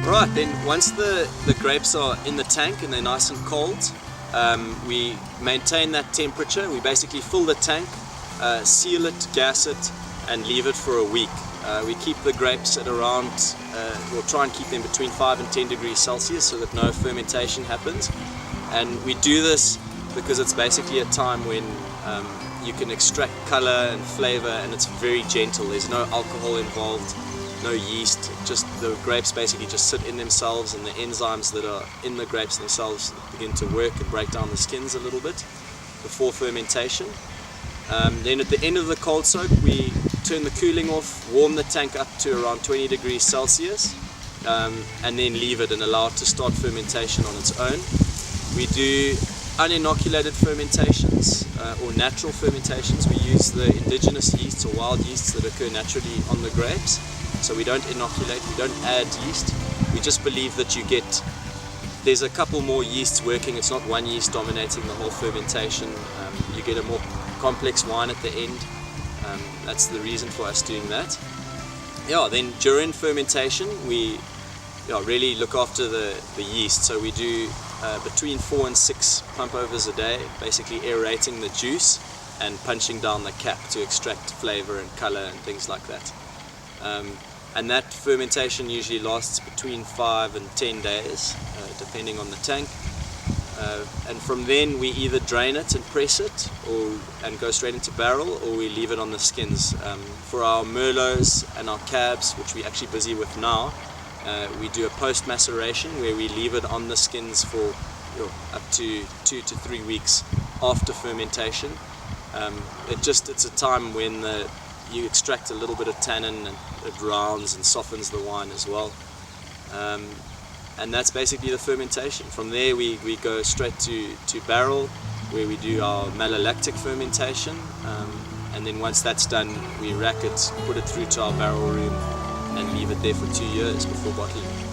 Right, then once the grapes are in the tank and they're nice and cold, we maintain that temperature. We basically fill the tank, seal it, gas it, and leave it for a week. We keep the grapes at around, we'll try and keep them between 5 and 10 degrees Celsius so that no fermentation happens. And we do this because it's basically a time when you can extract color and flavor, and it's very gentle. There's no alcohol involved, no yeast, just the grapes basically just sit in themselves, and the enzymes that are in the grapes themselves begin to work and break down the skins a little bit before fermentation. Then at the end of the cold soak, we turn the cooling off, warm the tank up to around 20 degrees Celsius, and then leave it and allow it to start fermentation on its own. We do uninoculated fermentations or natural fermentations. We use the indigenous yeasts or wild yeasts that occur naturally on the grapes. So we don't inoculate, we don't add yeast. We just believe that there's a couple more yeasts working. It's not one yeast dominating the whole fermentation. You get a more complex wine at the end. That's the reason for us doing that. Yeah, then during fermentation we really look after the yeast. So we do between 4 and 6 pump overs a day, basically aerating the juice and punching down the cap to extract flavor and color and things like that. And that fermentation usually lasts between 5 and 10 days, depending on the tank. And from then we either drain it and press it and go straight into barrel, or we leave it on the skins. For our Merlots and our Cabs, which we're actually busy with now, we do a post maceration where we leave it on the skins for up to 2 to 3 weeks after fermentation. It's a time when you extract a little bit of tannin, and it rounds and softens the wine as well. And that's basically the fermentation. From there we go straight to barrel, where we do our malolactic fermentation, and then once that's done we rack it, put it through to our barrel room and leave it there for 2 years before bottling.